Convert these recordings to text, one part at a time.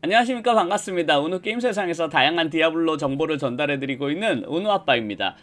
안녕하십니까, 반갑습니다. 오늘 게임 세상에서 다양한 디아블로 정보를 전달해드리고 있는 은우아빠입니다.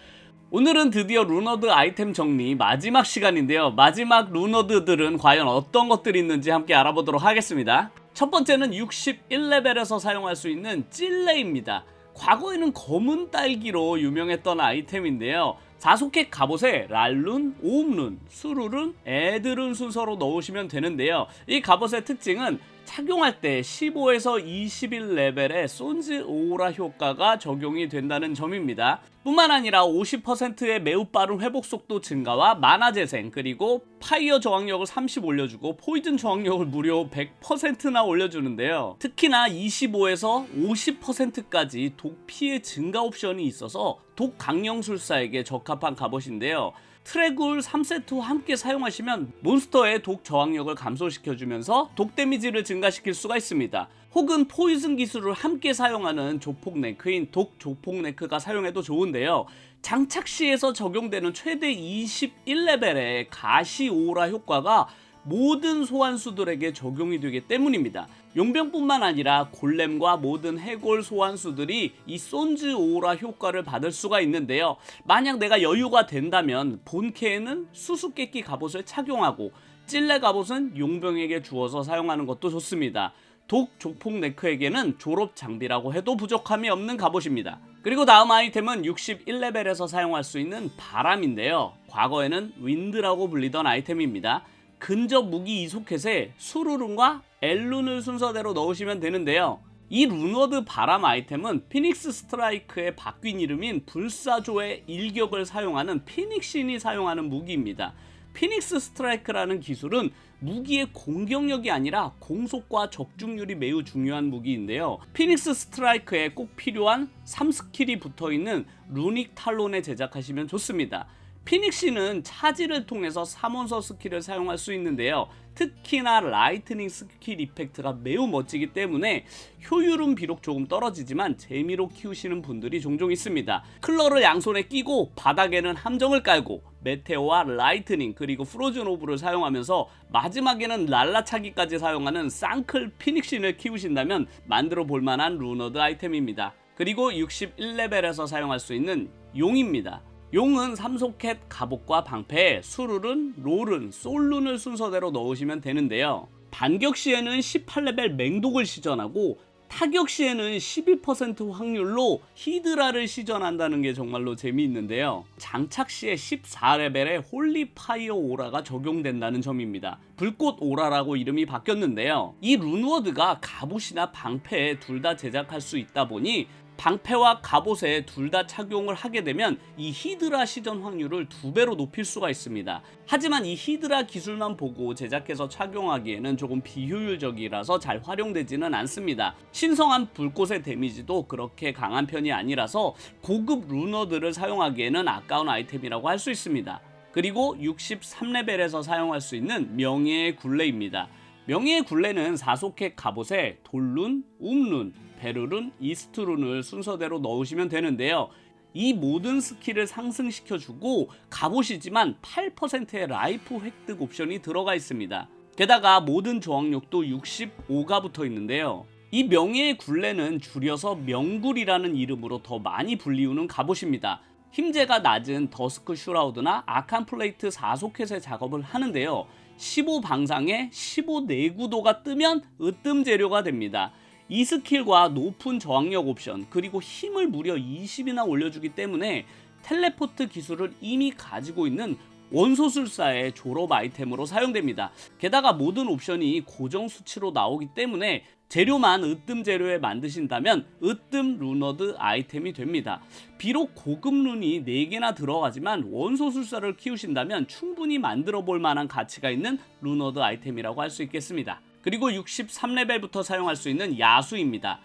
오늘은 드디어 루너드 아이템 정리 마지막 시간인데요. 마지막 루너드들은 과연 어떤 것들이 있는지 함께 알아보도록 하겠습니다. 첫 번째는 61레벨에서 사용할 수 있는 찔레입니다. 과거에는 검은 딸기로 유명했던 아이템인데요. 4소켓 갑옷에 랄룬, 오음룬, 수룰룬, 애드룬 순서로 넣으시면 되는데요. 이 갑옷의 특징은 착용할 때 15에서 21레벨의 손즈 오라 효과가 적용이 된다는 점입니다. 뿐만 아니라 50%의 매우 빠른 회복 속도 증가와 마나 재생, 그리고 파이어 저항력을 30 올려주고 포이즌 저항력을 무려 100%나 올려주는데요. 특히나 25에서 50%까지 독 피해 증가 옵션이 있어서 독 강령술사에게 적합한 갑옷인데요. 트레굴 3세트와 함께 사용하시면 몬스터의 독 저항력을 감소시켜주면서 독 데미지를 증가시킬 수가 있습니다. 혹은 포이즌 기술을 함께 사용하는 조폭 네크인 독 조폭 네크가 사용해도 좋은데요. 장착 시에서 적용되는 최대 21레벨의 가시 오라 효과가 모든 소환수들에게 적용이 되기 때문입니다. 용병뿐만 아니라 골렘과 모든 해골 소환수들이 이 손즈 오라 효과를 받을 수가 있는데요. 만약 내가 여유가 된다면 본캐에는 수수께끼 갑옷을 착용하고 찔레 갑옷은 용병에게 주어서 사용하는 것도 좋습니다. 독 조폭 네크에게는 졸업 장비라고 해도 부족함이 없는 갑옷입니다. 그리고 다음 아이템은 61레벨에서 사용할 수 있는 바람인데요. 과거에는 윈드라고 불리던 아이템입니다. 근접 무기 2소켓에 수루룬과 엘룬을 순서대로 넣으시면 되는데요. 이 루너드 바람 아이템은 피닉스 스트라이크의 바뀐 이름인 불사조의 일격을 사용하는 피닉신이 사용하는 무기입니다. 피닉스 스트라이크라는 기술은 무기의 공격력이 아니라 공속과 적중률이 매우 중요한 무기인데요. 피닉스 스트라이크에 꼭 필요한 3스킬이 붙어있는 루닉 탈론에 제작하시면 좋습니다. 피닉시는 차지를 통해서 3원서 스킬을 사용할 수 있는데요. 특히나 라이트닝 스킬 이펙트가 매우 멋지기 때문에 효율은 비록 조금 떨어지지만 재미로 키우시는 분들이 종종 있습니다. 클러를 양손에 끼고 바닥에는 함정을 깔고 메테오와 라이트닝 그리고 프로즌 오브를 사용하면서 마지막에는 랄라차기까지 사용하는 쌍클 피닉신을 키우신다면 만들어 볼만한 루너드 아이템입니다. 그리고 61레벨에서 사용할 수 있는 용입니다. 용은 3소켓 갑옷과 방패에 수룰은, 롤은, 솔룬을 순서대로 넣으시면 되는데요. 반격 시에는 18레벨 맹독을 시전하고 타격 시에는 12% 확률로 히드라를 시전한다는 게 정말로 재미있는데요. 장착 시에 14레벨의 홀리파이어 오라가 적용된다는 점입니다. 불꽃 오라라고 이름이 바뀌었는데요. 이 룬워드가 갑옷이나 방패에 둘 다 제작할 수 있다 보니 방패와 갑옷에 둘 다 착용을 하게 되면 이 히드라 시전 확률을 2배로 높일 수가 있습니다. 하지만 이 히드라 기술만 보고 제작해서 착용하기에는 조금 비효율적이라서 잘 활용되지는 않습니다. 신성한 불꽃의 데미지도 그렇게 강한 편이 아니라서 고급 루너들을 사용하기에는 아까운 아이템이라고 할 수 있습니다. 그리고 63레벨에서 사용할 수 있는 명예의 굴레입니다. 명예의 굴레는 4소켓 갑옷에 돌룬, 음룬, 베르룬, 이스트룬을 순서대로 넣으시면 되는데요. 이 모든 스킬을 상승시켜주고 갑옷이지만 8%의 라이프 획득 옵션이 들어가 있습니다. 게다가 모든 저항력도 65가 붙어 있는데요. 이 명예의 굴레는 줄여서 명굴이라는 이름으로 더 많이 불리우는 갑옷입니다. 힘재가 낮은 더스크 슈라우드나 아칸 플레이트 4소켓의 작업을 하는데요. 15방상에 15내구도가 뜨면 으뜸 재료가 됩니다. 이 스킬과 높은 저항력 옵션 그리고 힘을 무려 20이나 올려주기 때문에 텔레포트 기술을 이미 가지고 있는 원소술사의 졸업 아이템으로 사용됩니다. 게다가 모든 옵션이 고정 수치로 나오기 때문에 재료만 으뜸 재료에 만드신다면 으뜸 루너드 아이템이 됩니다. 비록 고급 룬이 4개나 들어가지만 원소술사를 키우신다면 충분히 만들어 볼 만한 가치가 있는 루너드 아이템이라고 할 수 있겠습니다. 그리고 63레벨부터 사용할 수 있는 야수입니다.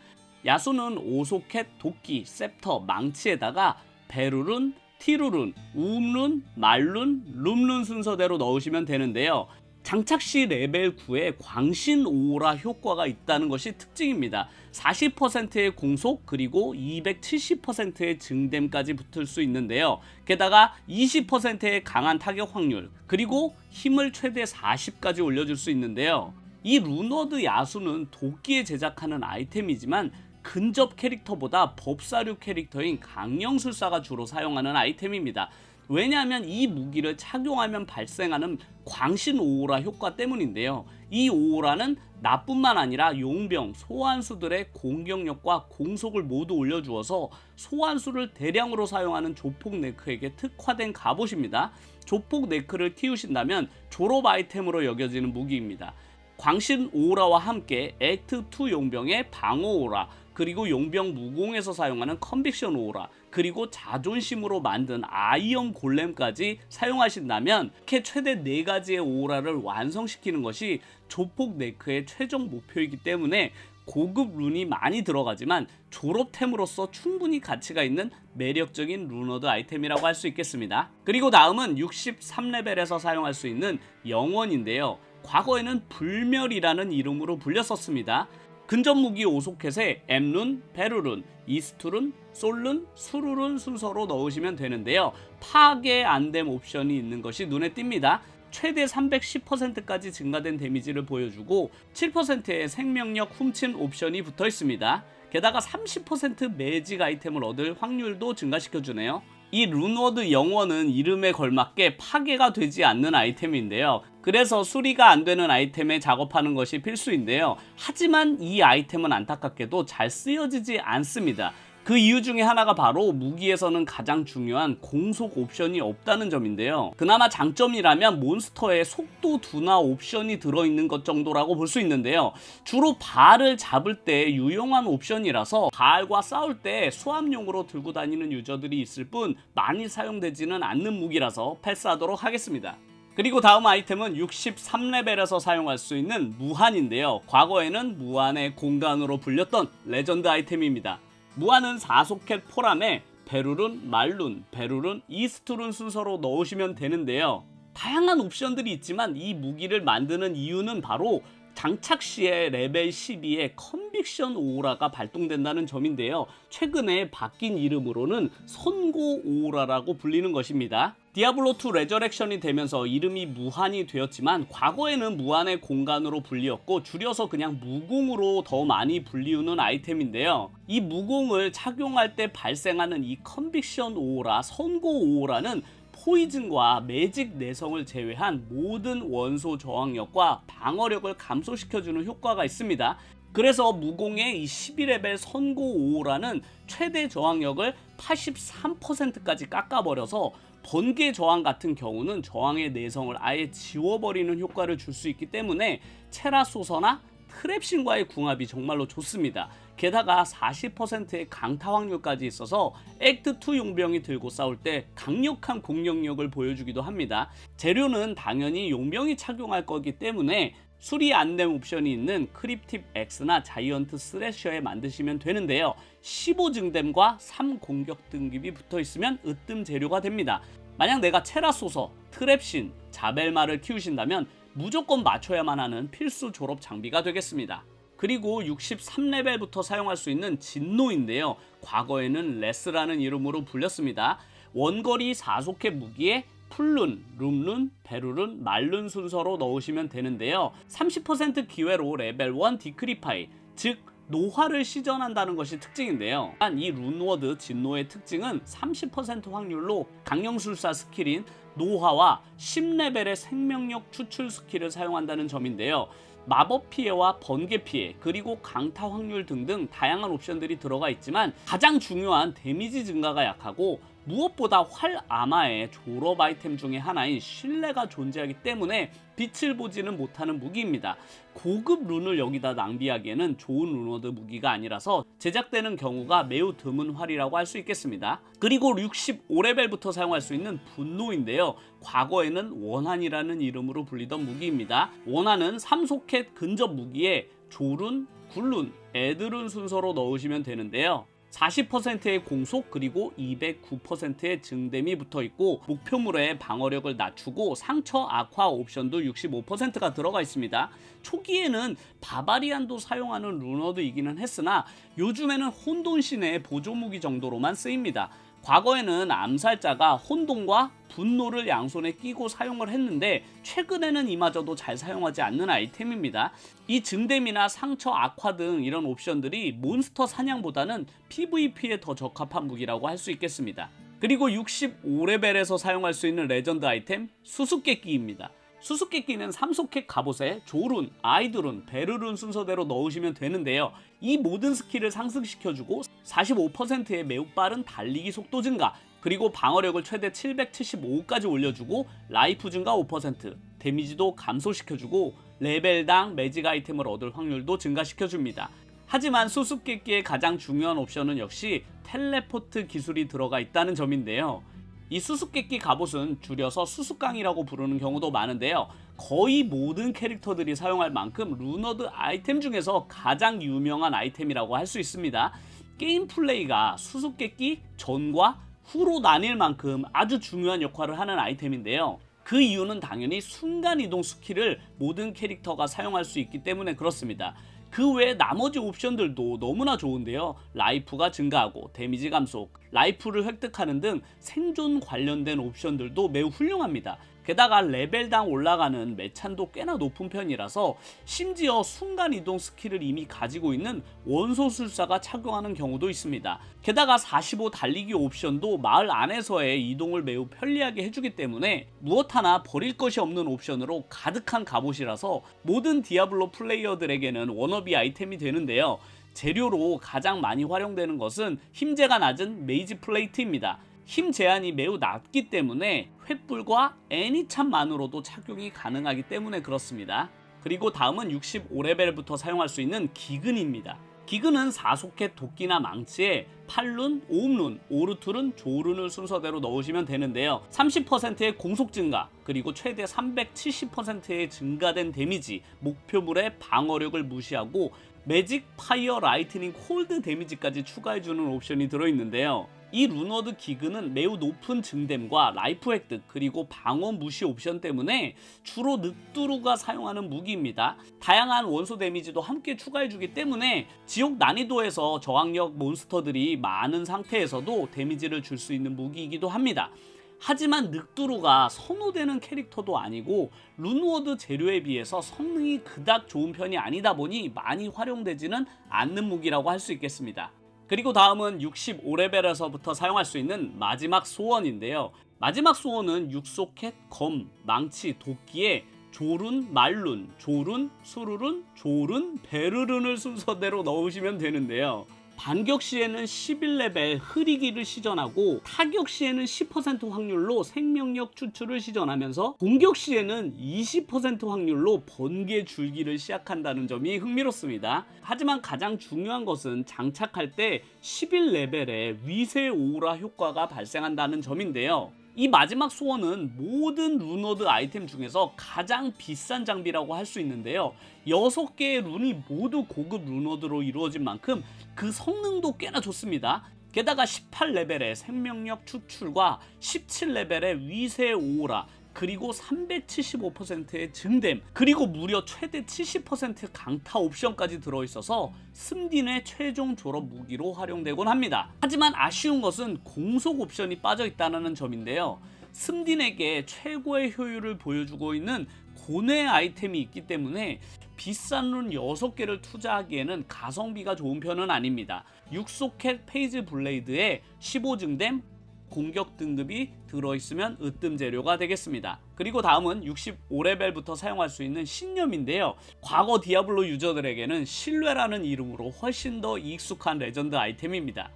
야수는 5소켓 도끼, 셉터, 망치에다가 베르룬, 티루룬, 우음룬, 말룬, 룸룬 순서대로 넣으시면 되는데요. 장착 시 레벨 9에 광신 오라 효과가 있다는 것이 특징입니다. 40%의 공속 그리고 270%의 증댐까지 붙을 수 있는데요. 게다가 20%의 강한 타격 확률 그리고 힘을 최대 40까지 올려줄 수 있는데요. 이 루너드 야수는 도끼에 제작하는 아이템이지만 근접 캐릭터보다 법사류 캐릭터인 강령술사가 주로 사용하는 아이템입니다. 왜냐하면 이 무기를 착용하면 발생하는 광신 오오라 효과 때문인데요. 이 오오라는 나뿐만 아니라 용병, 소환수들의 공격력과 공속을 모두 올려주어서 소환수를 대량으로 사용하는 조폭 네크에게 특화된 갑옷입니다. 조폭 네크를 키우신다면 졸업 아이템으로 여겨지는 무기입니다. 광신 오오라와 함께 액트2 용병의 방어 오라, 그리고 용병 무공에서 사용하는 컨빅션 오라, 그리고 자존심으로 만든 아이언 골렘까지 사용하신다면 이렇게 최대 4가지의 오라를 완성시키는 것이 조폭 네크의 최종 목표이기 때문에 고급 룬이 많이 들어가지만 졸업템으로서 충분히 가치가 있는 매력적인 루너드 아이템이라고 할 수 있겠습니다. 그리고 다음은 63레벨에서 사용할 수 있는 영원인데요. 과거에는 불멸이라는 이름으로 불렸었습니다. 근접무기 5소켓에 M룬, 베르룬, 이스트룬, 솔룬, 수루룬 순서로 넣으시면 되는데요. 파괴 안됨 옵션이 있는 것이 눈에 띕니다. 최대 310%까지 증가된 데미지를 보여주고 7%의 생명력 훔친 옵션이 붙어 있습니다. 게다가 30% 매직 아이템을 얻을 확률도 증가시켜주네요. 이 룬워드 영원은 이름에 걸맞게 파괴가 되지 않는 아이템인데요. 그래서 수리가 안 되는 아이템에 작업하는 것이 필수인데요. 하지만 이 아이템은 안타깝게도 잘 쓰여지지 않습니다. 그 이유 중에 하나가 바로 무기에서는 가장 중요한 공속 옵션이 없다는 점인데요. 그나마 장점이라면 몬스터에 속도 둔화 옵션이 들어있는 것 정도라고 볼 수 있는데요. 주로 바알을 잡을 때 유용한 옵션이라서 바알과 싸울 때 수압용으로 들고 다니는 유저들이 있을 뿐 많이 사용되지는 않는 무기라서 패스하도록 하겠습니다. 그리고 다음 아이템은 63레벨에서 사용할 수 있는 무한인데요. 과거에는 무한의 공간으로 불렸던 레전드 아이템입니다. 무한은 4소켓 포람에 베르룬, 말룬, 베르룬, 이스트룬 순서로 넣으시면 되는데요. 다양한 옵션들이 있지만 이 무기를 만드는 이유는 바로 장착 시에 레벨 12의 컨빅션 오라가 발동된다는 점인데요. 최근에 바뀐 이름으로는 선고 오라라고 불리는 것입니다. 디아블로2 레저렉션이 되면서 이름이 무한이 되었지만 과거에는 무한의 공간으로 불리었고 줄여서 그냥 무공으로 더 많이 불리우는 아이템인데요. 이 무공을 착용할 때 발생하는 이 컨빅션 오라, 선고 오라는 포이즌과 매직 내성을 제외한 모든 원소 저항력과 방어력을 감소시켜주는 효과가 있습니다. 그래서 무공의 이 12레벨 선고 오라는 최대 저항력을 83%까지 깎아버려서 번개 저항 같은 경우는 저항의 내성을 아예 지워버리는 효과를 줄 수 있기 때문에 체라소서나 트랩신과의 궁합이 정말로 좋습니다. 게다가 40%의 강타 확률까지 있어서 액트2 용병이 들고 싸울 때 강력한 공격력을 보여주기도 합니다. 재료는 당연히 용병이 착용할 거기 때문에 수리 안됨 옵션이 있는 크립팁 X나 자이언트 스래셔에 만드시면 되는데요. 15 증댐과 3 공격 등급이 붙어 있으면 으뜸 재료가 됩니다. 만약 내가 체라소서, 트랩신, 자벨마를 키우신다면 무조건 맞춰야만 하는 필수 졸업 장비가 되겠습니다. 그리고 63레벨부터 사용할 수 있는 진노인데요. 과거에는 레스라는 이름으로 불렸습니다. 원거리 4소켓 무기에 풀룬, 룸룬, 베르룬, 말룬 순서로 넣으시면 되는데요. 30% 기회로 레벨 1 디크리파이, 즉 노화를 시전한다는 것이 특징인데요. 이 룬워드 진노의 특징은 30% 확률로 강령술사 스킬인 노화와 10레벨의 생명력 추출 스킬을 사용한다는 점인데요. 마법 피해와 번개 피해, 그리고 강타 확률 등등 다양한 옵션들이 들어가 있지만 가장 중요한 데미지 증가가 약하고 무엇보다 활 아마의 졸업 아이템 중에 하나인 신뢰가 존재하기 때문에 빛을 보지는 못하는 무기입니다. 고급 룬을 여기다 낭비하기에는 좋은 룬워드 무기가 아니라서 제작되는 경우가 매우 드문 활이라고 할 수 있겠습니다. 그리고 65레벨부터 사용할 수 있는 분노인데요. 과거에는 원한이라는 이름으로 불리던 무기입니다. 원한은 3소켓 근접 무기에 조룬, 굴룬, 애드룬 순서로 넣으시면 되는데요. 40%의 공속 그리고 209%의 증댐이 붙어있고 목표물의 방어력을 낮추고 상처 악화 옵션도 65%가 들어가 있습니다. 초기에는 바바리안도 사용하는 루너드이기는 했으나 요즘에는 혼돈신의 보조무기 정도로만 쓰입니다. 과거에는 암살자가 혼돈과 분노를 양손에 끼고 사용을 했는데 최근에는 이마저도 잘 사용하지 않는 아이템입니다. 이 증댐이나 상처 악화 등 이런 옵션들이 몬스터 사냥보다는 PVP에 더 적합한 무기라고 할 수 있겠습니다. 그리고 65레벨에서 사용할 수 있는 레전드 아이템 수수께끼입니다. 수수께끼는 삼속핵 갑옷에 조룬, 아이드룬, 베르룬 순서대로 넣으시면 되는데요. 이 모든 스킬을 상승시켜주고 45%의 매우 빠른 달리기 속도 증가, 그리고 방어력을 최대 775까지 올려주고 라이프 증가 5%, 데미지도 감소시켜주고 레벨당 매직 아이템을 얻을 확률도 증가시켜줍니다. 하지만 수수께끼의 가장 중요한 옵션은 역시 텔레포트 기술이 들어가 있다는 점인데요. 이 수수께끼 갑옷은 줄여서 수수깡이라고 부르는 경우도 많은데요. 거의 모든 캐릭터들이 사용할 만큼 루너드 아이템 중에서 가장 유명한 아이템이라고 할 수 있습니다. 게임 플레이가 수수께끼 전과 후로 나뉠 만큼 아주 중요한 역할을 하는 아이템인데요. 그 이유는 당연히 순간이동 스킬을 모든 캐릭터가 사용할 수 있기 때문에 그렇습니다. 그 외에 나머지 옵션들도 너무나 좋은데요. 라이프가 증가하고 데미지 감소, 라이프를 획득하는 등 생존 관련된 옵션들도 매우 훌륭합니다. 게다가 레벨당 올라가는 매찬도 꽤나 높은 편이라서 심지어 순간이동 스킬을 이미 가지고 있는 원소술사가 착용하는 경우도 있습니다. 게다가 45 달리기 옵션도 마을 안에서의 이동을 매우 편리하게 해주기 때문에 무엇 하나 버릴 것이 없는 옵션으로 가득한 갑옷이라서 모든 디아블로 플레이어들에게는 워너비 아이템이 되는데요. 재료로 가장 많이 활용되는 것은 힘재가 낮은 메이지 플레이트입니다. 힘 제한이 매우 낮기 때문에 횃불과 애니참만으로도 착용이 가능하기 때문에 그렇습니다. 그리고 다음은 65레벨부터 사용할 수 있는 기근입니다. 기근은 4속의 도끼나 망치에 8룬, 5룬, 오르툴은 조룬을 순서대로 넣으시면 되는데요. 30%의 공속 증가, 그리고 최대 370%의 증가된 데미지, 목표물의 방어력을 무시하고 매직, 파이어, 라이트닝, 콜드 데미지까지 추가해주는 옵션이 들어있는데요. 이 루너드 기근은 매우 높은 증댐과 라이프 획득, 그리고 방어 무시 옵션 때문에 주로 늑두루가 사용하는 무기입니다. 다양한 원소 데미지도 함께 추가해주기 때문에 지옥 난이도에서 저항력 몬스터들이 많은 상태에서도 데미지를 줄 수 있는 무기이기도 합니다. 하지만 늑두루가 선호되는 캐릭터도 아니고 룬워드 재료에 비해서 성능이 그닥 좋은 편이 아니다 보니 많이 활용되지는 않는 무기라고 할 수 있겠습니다. 그리고 다음은 65레벨에서부터 사용할 수 있는 마지막 소원인데요. 마지막 소원은 육속캣, 검, 망치, 도끼에 조룬, 말룬, 조룬, 수루룬, 조룬, 베르룬을 순서대로 넣으시면 되는데요. 반격 시에는 11레벨 흐리기를 시전하고 타격 시에는 10% 확률로 생명력 추출을 시전하면서 공격 시에는 20% 확률로 번개 줄기를 시작한다는 점이 흥미롭습니다. 하지만 가장 중요한 것은 장착할 때 11레벨의 위세 오라 효과가 발생한다는 점인데요. 이 마지막 소원은 모든 루너드 아이템 중에서 가장 비싼 장비라고 할 수 있는데요. 6개의 룬이 모두 고급 루너드로 이루어진 만큼 그 성능도 꽤나 좋습니다. 게다가 18레벨의 생명력 추출과 17레벨의 위세 오라, 그리고 375%의 증댐, 그리고 무려 최대 70% 강타 옵션까지 들어있어서 스딘의 최종 졸업 무기로 활용되곤 합니다. 하지만 아쉬운 것은 공속 옵션이 빠져있다는 점인데요. 스딘에게 최고의 효율을 보여주고 있는 고뇌 아이템이 있기 때문에 비싼 룬 6개를 투자하기에는 가성비가 좋은 편은 아닙니다. 6소켓 페이즈 블레이드에 15증댐, 공격 등급이 들어있으면 으뜸 재료가 되겠습니다. 그리고 다음은 65레벨부터 사용할 수 있는 신념인데요. 과거 디아블로 유저들에게는 신뢰라는 이름으로 훨씬 더 익숙한 레전드 아이템입니다.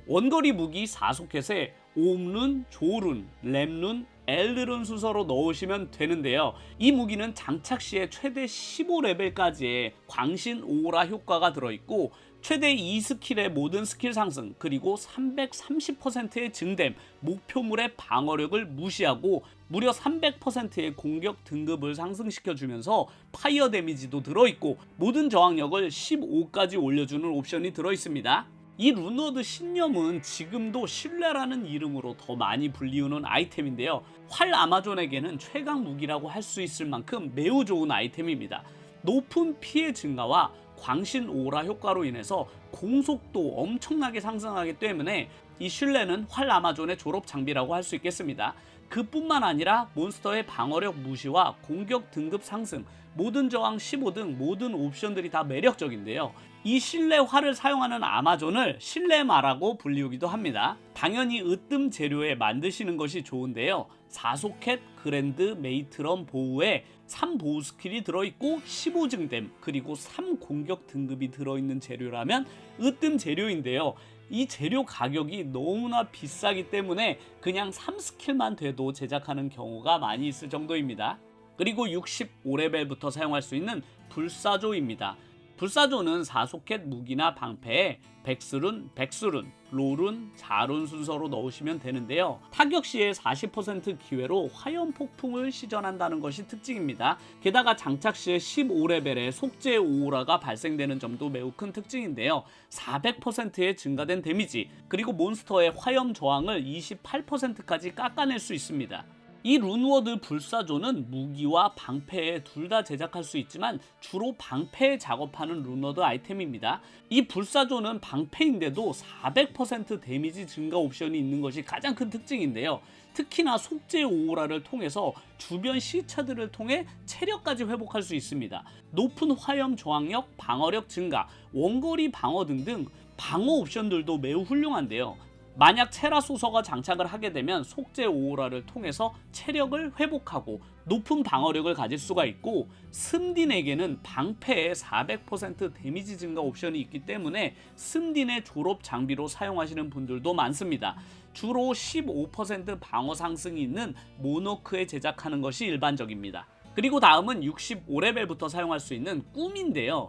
원거리 무기 4소켓에 옴룬, 조룬, 램룬, 엘르룬 순서로 넣으시면 되는데요. 이 무기는 장착 시에 최대 15레벨까지의 광신 오라 효과가 들어있고 최대 2스킬의 모든 스킬 상승, 그리고 330%의 증댐, 목표물의 방어력을 무시하고 무려 300%의 공격 등급을 상승시켜주면서 파이어 데미지도 들어있고 모든 저항력을 15까지 올려주는 옵션이 들어있습니다. 이 루너드 신념은 지금도 신뢰라는 이름으로 더 많이 불리우는 아이템인데요. 활 아마존에게는 최강 무기라고 할 수 있을 만큼 매우 좋은 아이템입니다. 높은 피해 증가와 광신 오라 효과로 인해서 공속도 엄청나게 상승하기 때문에 이 슐레는 활 아마존의 졸업 장비라고 할 수 있겠습니다. 그뿐만 아니라 몬스터의 방어력 무시와 공격 등급 상승, 모든 저항 15 등 모든 옵션들이 다 매력적인데요. 이 실내 활을 사용하는 아마존을 실내마라고 불리우기도 합니다. 당연히 으뜸 재료에 만드시는 것이 좋은데요. 4소켓 그랜드 메이트럼 보우에 3보우 스킬이 들어있고 15증댐 그리고 3공격 등급이 들어있는 재료라면 으뜸 재료인데요. 이 재료 가격이 너무나 비싸기 때문에 그냥 3스킬만 돼도 제작하는 경우가 많이 있을 정도입니다. 그리고 65레벨부터 사용할 수 있는 불사조입니다. 불사조는 4소켓 무기나 방패에 백스룬, 백수룬, 롤룬, 자룬 순서로 넣으시면 되는데요. 타격 시에 40% 기회로 화염 폭풍을 시전한다는 것이 특징입니다. 게다가 장착 시에 15레벨에 속죄 오라가 발생되는 점도 매우 큰 특징인데요. 400%의 증가된 데미지, 그리고 몬스터의 화염 저항을 28%까지 깎아낼 수 있습니다. 이 룬워드 불사조는 무기와 방패에 둘 다 제작할 수 있지만 주로 방패에 작업하는 룬워드 아이템입니다. 이 불사조는 방패인데도 400% 데미지 증가 옵션이 있는 것이 가장 큰 특징인데요. 특히나 속죄 오라를 통해서 주변 시차들을 통해 체력까지 회복할 수 있습니다. 높은 화염 저항력, 방어력 증가, 원거리 방어 등등 방어 옵션들도 매우 훌륭한데요. 만약 체라소서가 장착을 하게 되면 속죄 오라를 통해서 체력을 회복하고 높은 방어력을 가질 수가 있고, 스딘에게는 방패에 400% 데미지 증가 옵션이 있기 때문에 스딘의 졸업 장비로 사용하시는 분들도 많습니다. 주로 15% 방어 상승이 있는 모노크에 제작하는 것이 일반적입니다. 그리고 다음은 65레벨부터 사용할 수 있는 꿈인데요.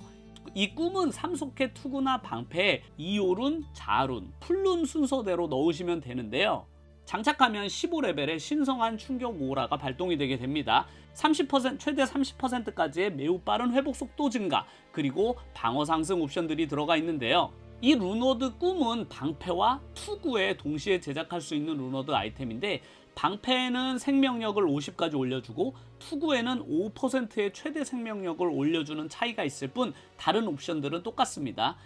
이 꿈은 3소켓 투구나 방패에 2호룬, 자룬, 풀룬 순서대로 넣으시면 되는데요. 장착하면 15레벨의 신성한 충격 오라가 발동이 되게 됩니다. 30%, 최대 30%까지의 매우 빠른 회복 속도 증가, 그리고 방어 상승 옵션들이 들어가 있는데요. 이 룬워드 꿈은 방패와 투구에 동시에 제작할 수 있는 룬워드 아이템인데, 방패에는 생명력을 50까지 올려주고 투구에는 5%의 최대 생명력을 올려주는 차이가 있을 뿐 다른 옵션들은 똑같습니다.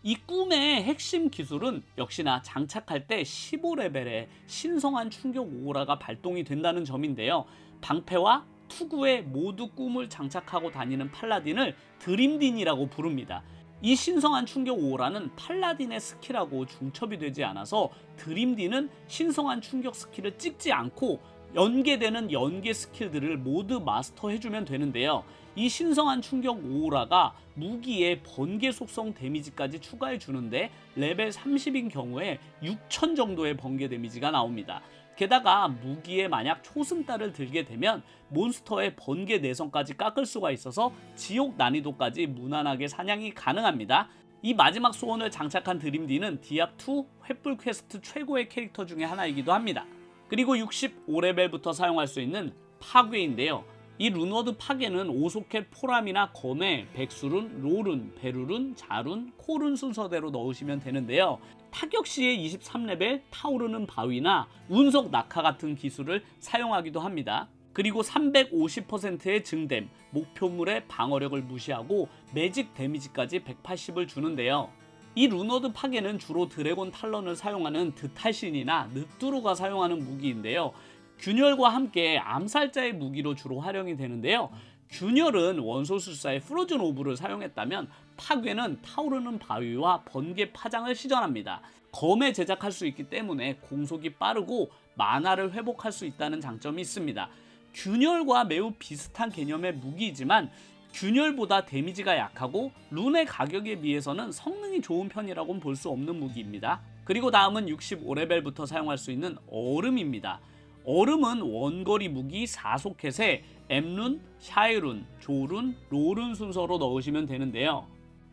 이 꿈의 핵심 기술은 역시나 장착할 때 15레벨의 신성한 충격 오라가 발동이 된다는 점인데요. 방패와 투구에 모두 꿈을 장착하고 다니는 팔라딘을 드림딘이라고 부릅니다. 이 신성한 충격 오라는 팔라딘의 스킬하고 중첩이 되지 않아서 드림딘은 신성한 충격 스킬을 찍지 않고 연계되는 연계 스킬들을 모두 마스터해주면 되는데요. 이 신성한 충격 오라가 무기에 번개 속성 데미지까지 추가해주는데 레벨 30인 경우에 6000 정도의 번개 데미지가 나옵니다. 게다가 무기에 만약 초승달을 들게 되면 몬스터의 번개 내성까지 깎을 수가 있어서 지옥 난이도까지 무난하게 사냥이 가능합니다. 이 마지막 소원을 장착한 드림딘은 디압2 횃불 퀘스트 최고의 캐릭터 중에 하나이기도 합니다. 그리고 65레벨부터 사용할 수 있는 파괴인데요. 이 룬워드 파괴는 5소켓 포람이나 검에 백수룬, 롤룬, 베루룬, 자룬, 코룬 순서대로 넣으시면 되는데요. 타격 시에 23레벨 타오르는 바위나 운석 낙하 같은 기술을 사용하기도 합니다. 그리고 350%의 증댐, 목표물의 방어력을 무시하고 매직 데미지까지 180을 주는데요. 이 룬워드 파괴는 주로 드래곤 탈런을 사용하는 드탈신이나 늑두루가 사용하는 무기인데요. 균열과 함께 암살자의 무기로 주로 활용이 되는데요. 균열은 원소술사의 프로즌 오브를 사용했다면 파괴는 타오르는 바위와 번개 파장을 시전합니다. 검에 제작할 수 있기 때문에 공속이 빠르고 만화를 회복할 수 있다는 장점이 있습니다. 균열과 매우 비슷한 개념의 무기이지만 균열보다 데미지가 약하고 룬의 가격에 비해서는 성능이 좋은 편이라고는 볼 수 없는 무기입니다. 그리고 다음은 65레벨부터 사용할 수 있는 얼음입니다. 얼음은 원거리 무기 4소켓에 M룬, 샤이룬, 조룬, 롤룬 순서로 넣으시면 되는데요.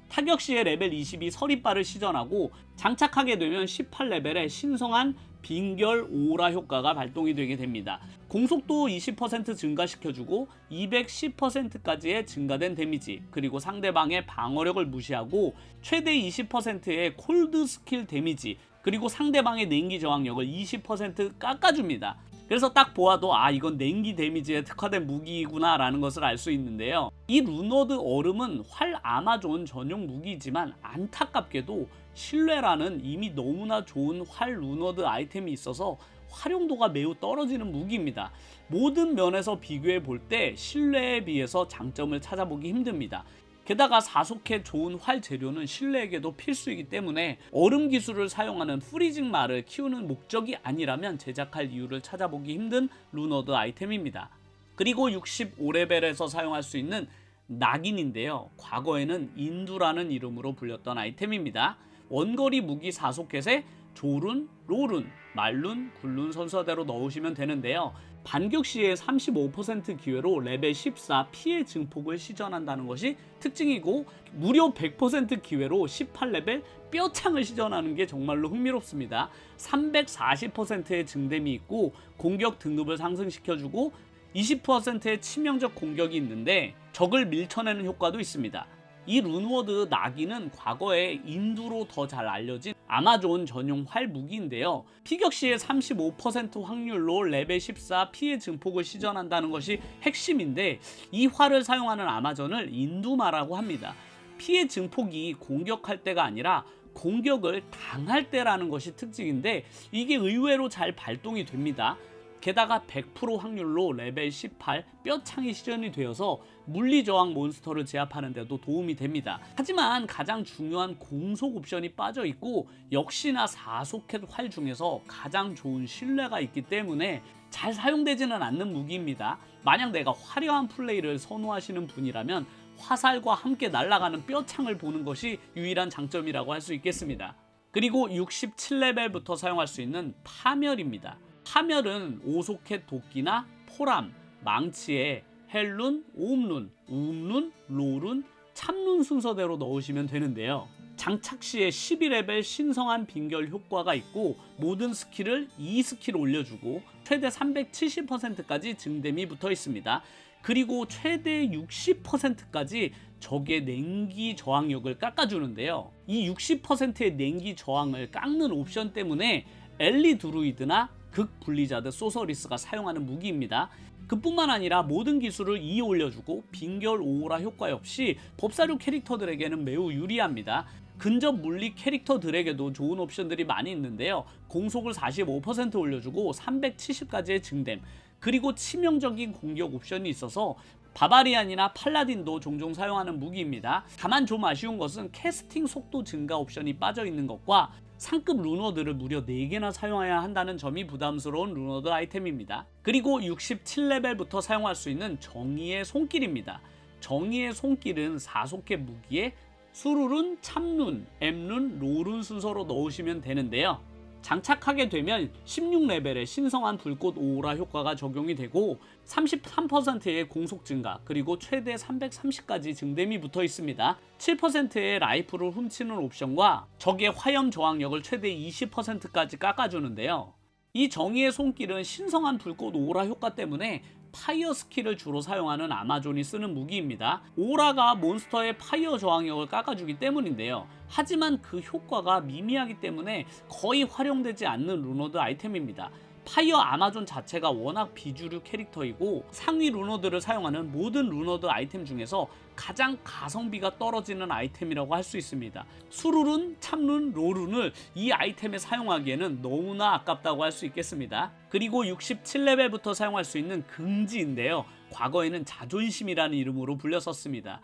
타격 시에 레벨 22 서리바를 시전하고 장착하게 되면 18레벨의 신성한 빙결 오라 효과가 발동이 되게 됩니다. 공속도 20% 증가시켜주고 210%까지의 증가된 데미지, 그리고 상대방의 방어력을 무시하고 최대 20%의 콜드 스킬 데미지, 그리고 상대방의 냉기 저항력을 20% 깎아줍니다. 그래서 딱 보아도 이건 냉기 데미지에 특화된 무기구나 라는 것을 알 수 있는데요. 이 루너드 얼음은 활 아마존 전용 무기이지만 안타깝게도 신뢰라는 이미 너무나 좋은 활 루너드 아이템이 있어서 활용도가 매우 떨어지는 무기입니다. 모든 면에서 비교해 볼 때 신뢰에 비해서 장점을 찾아보기 힘듭니다. 게다가 사속해 좋은 활 재료는 신뢰에게도 필수이기 때문에 얼음 기술을 사용하는 프리징 말을 키우는 목적이 아니라면 제작할 이유를 찾아보기 힘든 루너드 아이템입니다. 그리고 65레벨에서 사용할 수 있는 낙인인데요. 과거에는 인두라는 이름으로 불렸던 아이템입니다. 원거리 무기 사소켓에 조룬, 롤룬, 말룬, 굴룬 순서대로 넣으시면 되는데요. 반격 시에 35% 기회로 레벨 14 피해 증폭을 시전한다는 것이 특징이고 무려 100% 기회로 18레벨 뼈창을 시전하는 게 정말로 흥미롭습니다. 340%의 증댐이 있고 공격 등급을 상승시켜주고 20%의 치명적 공격이 있는데 적을 밀쳐내는 효과도 있습니다. 이 룬워드 나기는 과거에 인두로 더 잘 알려진 아마존 전용 활 무기인데요. 피격 시에 35% 확률로 레벨 14 피해 증폭을 시전한다는 것이 핵심인데 이 활을 사용하는 아마존을 인두마라고 합니다. 피해 증폭이 공격할 때가 아니라 공격을 당할 때라는 것이 특징인데 이게 의외로 잘 발동이 됩니다. 게다가 100% 확률로 레벨 18 뼈창이 시전이 되어서 물리저항 몬스터를 제압하는 데도 도움이 됩니다. 하지만 가장 중요한 공속 옵션이 빠져 있고 역시나 4소켓 활 중에서 가장 좋은 신뢰가 있기 때문에 잘 사용되지는 않는 무기입니다. 만약 내가 화려한 플레이를 선호하시는 분이라면 화살과 함께 날아가는 뼈창을 보는 것이 유일한 장점이라고 할 수 있겠습니다. 그리고 67레벨부터 사용할 수 있는 파멸입니다. 파멸은 5소켓 도끼나 포람, 망치에 헬룬, 오음룬, 우음룬, 로룬, 참룬 순서대로 넣으시면 되는데요. 장착 시에 12레벨 신성한 빙결 효과가 있고 모든 스킬을 2스킬 올려주고 최대 370%까지 증댐이 붙어 있습니다. 그리고 최대 60%까지 적의 냉기 저항력을 깎아주는데요. 이 60%의 냉기 저항을 깎는 옵션 때문에 엘리 드루이드나 극 블리자드 소서리스가 사용하는 무기입니다. 그뿐만 아니라 모든 기술을 2 올려주고 빙결 오오라 효과 역시 법사류 캐릭터들에게는 매우 유리합니다. 근접 물리 캐릭터들에게도 좋은 옵션들이 많이 있는데요. 공속을 45% 올려주고 370까지의 증댐, 그리고 치명적인 공격 옵션이 있어서 바바리안이나 팔라딘도 종종 사용하는 무기입니다. 다만 좀 아쉬운 것은 캐스팅 속도 증가 옵션이 빠져 있는 것과 상급 루너들을 무려 4개나 사용해야 한다는 점이 부담스러운 루너드 아이템입니다. 그리고 67레벨부터 사용할 수 있는 정의의 손길입니다. 정의의 손길은 4소켓 무기에 수룰은, 참룬, 엠룬, 롤룬 순서로 넣으시면 되는데요. 장착하게 되면 16레벨의 신성한 불꽃 오오라 효과가 적용이 되고 33%의 공속 증가, 그리고 최대 330까지 증댐이 붙어 있습니다. 7%의 라이프를 훔치는 옵션과 적의 화염 저항력을 최대 20%까지 깎아주는데요. 이 정의의 손길은 신성한 불꽃 오오라 효과 때문에 파이어 스킬을 주로 사용하는 아마존이 쓰는 무기입니다. 오라가 몬스터의 파이어 저항력을 깎아주기 때문인데요. 하지만 그 효과가 미미하기 때문에 거의 활용되지 않는 루너드 아이템입니다. 파이어 아마존 자체가 워낙 비주류 캐릭터이고 상위 루너드를 사용하는 모든 루너드 아이템 중에서 가장 가성비가 떨어지는 아이템이라고 할 수 있습니다. 수룰은, 참룬, 로룬을 이 아이템에 사용하기에는 너무나 아깝다고 할 수 있겠습니다. 그리고 67레벨부터 사용할 수 있는 긍지인데요. 과거에는 자존심이라는 이름으로 불렸었습니다.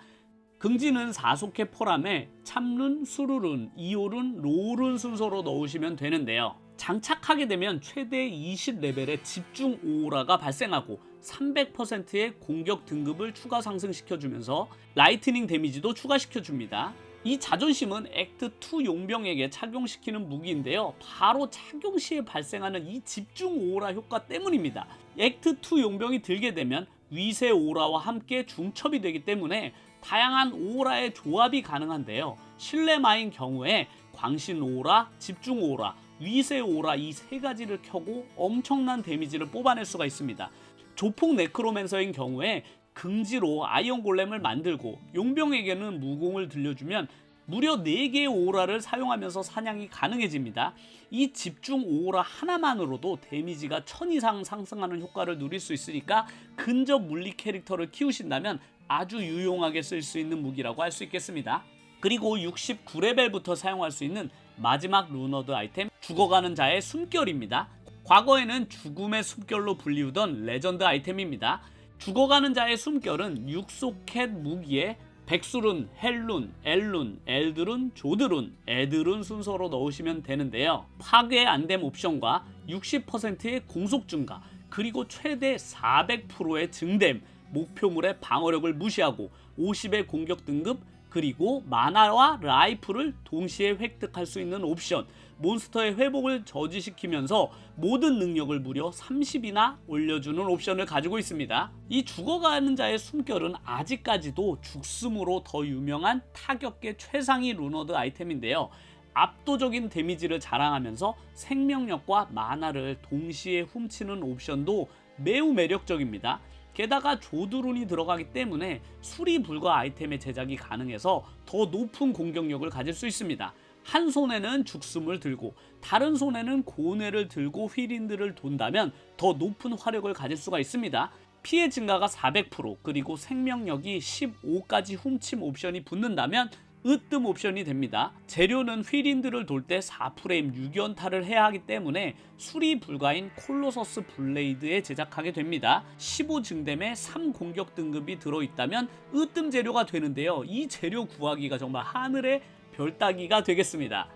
긍지는 4소켓 포람에 참룬, 수루룬, 이오룬, 로룬 순서로 넣으시면 되는데요. 장착하게 되면 최대 20레벨의 집중 오오라가 발생하고 300%의 공격 등급을 추가 상승시켜주면서 라이트닝 데미지도 추가시켜줍니다. 이 자존심은 액트 2 용병에게 착용시키는 무기인데요. 바로 착용 시에 발생하는 이 집중 오오라 효과 때문입니다. 액트 2 용병이 들게 되면 위세 오오라와 함께 중첩이 되기 때문에 다양한 오오라의 조합이 가능한데요. 실내마인 경우에 광신 오오라, 집중 오오라, 위세 오라 이 세 가지를 켜고 엄청난 데미지를 뽑아낼 수가 있습니다. 조폭 네크로맨서인 경우에 긍지로 아이언 골렘을 만들고 용병에게는 무공을 들려주면 무려 4개의 오라를 사용하면서 사냥이 가능해집니다. 이 집중 오라 하나만으로도 데미지가 1000 이상 상승하는 효과를 누릴 수 있으니까 근접 물리 캐릭터를 키우신다면 아주 유용하게 쓸 수 있는 무기라고 할 수 있겠습니다. 그리고 69레벨부터 사용할 수 있는 마지막 루너드 아이템, 죽어가는 자의 숨결입니다. 과거에는 죽음의 숨결로 불리우던 레전드 아이템입니다. 죽어가는 자의 숨결은 6소켓 무기에 백수룬, 헬룬, 엘룬, 엘드룬, 조드룬, 에드룬 순서로 넣으시면 되는데요. 파괴 안됨 옵션과 60%의 공속 증가, 그리고 최대 400%의 증댐, 목표물의 방어력을 무시하고 50의 공격 등급, 그리고 마나와 라이프를 동시에 획득할 수 있는 옵션, 몬스터의 회복을 저지시키면서 모든 능력을 무려 30이나 올려주는 옵션을 가지고 있습니다. 이 죽어가는 자의 숨결은 아직까지도 죽음으로 더 유명한 타격계 최상위 루너드 아이템인데요. 압도적인 데미지를 자랑하면서 생명력과 마나를 동시에 훔치는 옵션도 매우 매력적입니다. 게다가 조드룬이 들어가기 때문에 수리 불가 아이템의 제작이 가능해서 더 높은 공격력을 가질 수 있습니다. 한 손에는 죽숨을 들고 다른 손에는 고뇌를 들고 휘린드를 돈다면 더 높은 화력을 가질 수가 있습니다. 피해 증가가 400%, 그리고 생명력이 15까지 훔침 옵션이 붙는다면 으뜸 옵션이 됩니다. 재료는 휘린드를 돌 때 4프레임 6연타를 해야 하기 때문에 수리 불가인 콜로서스 블레이드에 제작하게 됩니다. 15 증댐에 3 공격 등급이 들어있다면 으뜸 재료가 되는데요. 이 재료 구하기가 정말 하늘의 별 따기가 되겠습니다.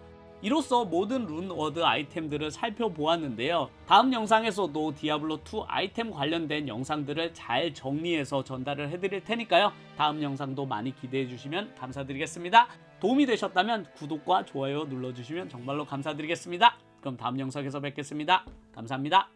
이로써 모든 룬워드 아이템들을 살펴보았는데요. 다음 영상에서도 디아블로2 아이템 관련된 영상들을 잘 정리해서 전달을 해드릴 테니까요. 다음 영상도 많이 기대해 주시면 감사드리겠습니다. 도움이 되셨다면 구독과 좋아요 눌러주시면 정말로 감사드리겠습니다. 그럼 다음 영상에서 뵙겠습니다. 감사합니다.